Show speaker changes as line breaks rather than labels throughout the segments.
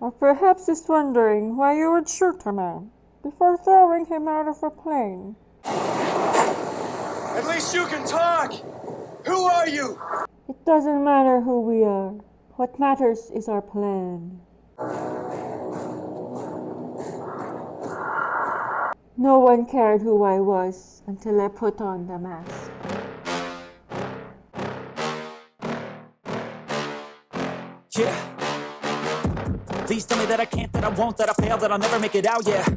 Or perhaps he's wondering why you would shoot a man before throwing him out of a plane.
At least you can talk! Who are you?
It doesn't matter who we are. What matters is our plan. No one cared who I was until I put on the mask.
Yeah. Please tell me that I can't, that I won't, that I fail, that I'll never make it out, yeah.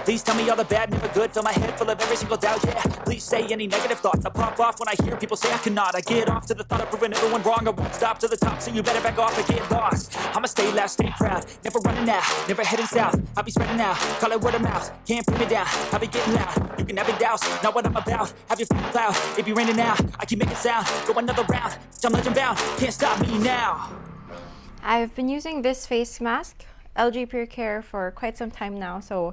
Please tell me all the bad, never good, fill my head full of every single doubt, yeah. Please say any negative thoughts, I pop off when I hear people say I cannot. I get off to the thought of proving everyone wrong, I won't stop to the top, so you better back off and get lost. I'ma stay loud, stay proud, never running out, never heading south. I'll be spreading out, call it word of mouth, can't put me down, I'll be getting loud. You can have your doubts, not what I'm about, have your f***ing cloud, it be raining out, I keep making sound, go another round, I'm legend bound, can't stop me now.
I've been using this face mask, LG PuriCare, for quite some time now, so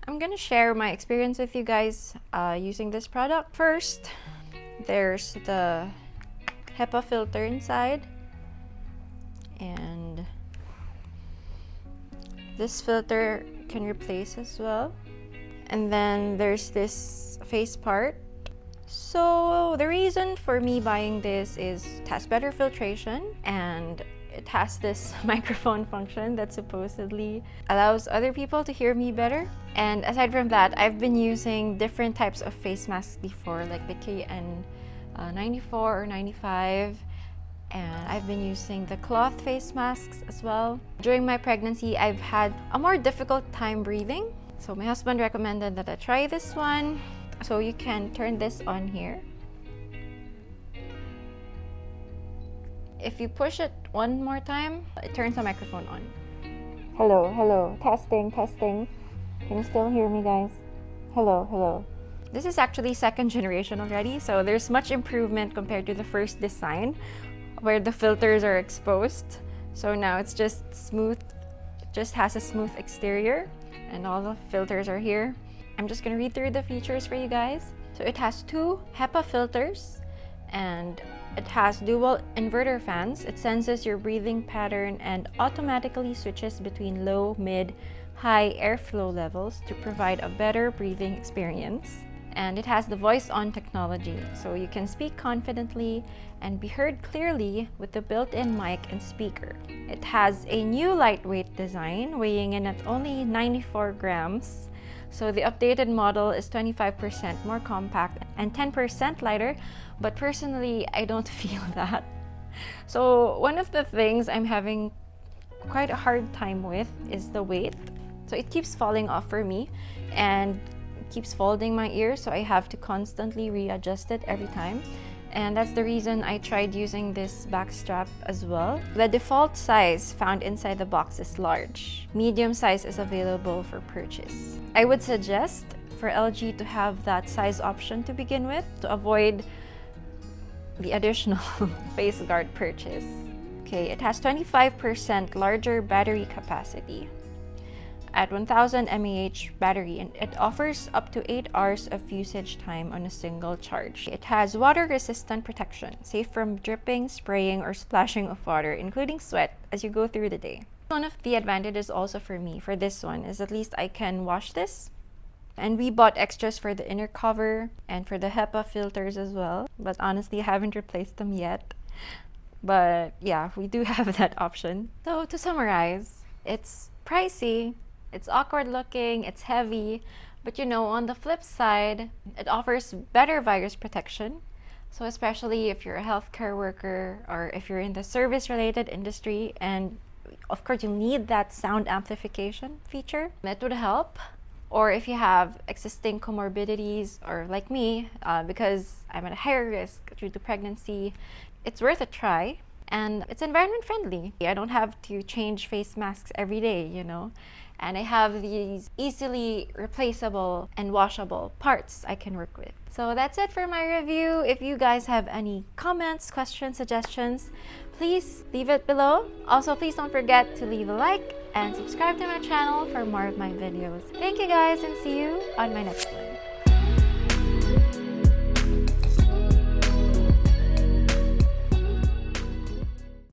I'm gonna share my experience with you guys using this product. First, there's the HEPA filter inside, and this filter can replace as well. And then there's this face part. So the reason for me buying this is it has better filtration, and it has this microphone function that supposedly allows other people to hear me better. And aside from that, I've been using different types of face masks before, like the KN94 or 95, and I've been using the cloth face masks as well. During my pregnancy, I've had a more difficult time breathing, so my husband recommended that I try this one. So you can turn this on here. If you push it one more time, it turns the microphone on.
Hello, testing. Can you still hear me, guys? Hello.
This is actually second generation already, so there's much improvement compared to the first design where the filters are exposed. So now it's just smooth, it just has a smooth exterior and all the filters are here. I'm just gonna read through the features for you guys. So it has 2 HEPA filters, and it has dual inverter fans. It senses your breathing pattern and automatically switches between low, mid, high airflow levels to provide a better breathing experience. And it has the voice-on technology, so you can speak confidently and be heard clearly with the built-in mic and speaker. It has a new lightweight design, weighing in at only 94 grams. So the updated model is 25% more compact and 10% lighter, but personally, I don't feel that. So one of the things I'm having quite a hard time with is the weight. So it keeps falling off for me and keeps folding my ears, so I have to constantly readjust it every time. And that's the reason I tried using this back strap as well. The default size found inside the box is large. Medium size is available for purchase. I would suggest for LG to have that size option to begin with to avoid the additional face guard purchase. Okay, it has 25% larger battery capacity at 1000 mAh battery, and it offers up to 8 hours of usage time on a single charge. It has water-resistant protection, safe from dripping, spraying, or splashing of water, including sweat, as you go through the day. One of the advantages also for me for this one is at least I can wash this. And we bought extras for the inner cover and for the HEPA filters as well, but honestly I haven't replaced them yet. But yeah, we do have that option. So to summarize, it's pricey, it's awkward looking, it's heavy, but you know, on the flip side, it offers better virus protection. So especially if you're a healthcare worker or if you're in the service-related industry, and of course you need that sound amplification feature, that would help. Or if you have existing comorbidities, or like me, because I'm at a higher risk due to pregnancy, it's worth a try. And it's environment friendly. I don't have to change face masks every day, you know. And I have these easily replaceable and washable parts I can work with. So that's it for my review. If you guys have any comments, questions, suggestions, please leave it below. Also, please don't forget to leave a like and subscribe to my channel for more of my videos. Thank you guys, and see you on my next one.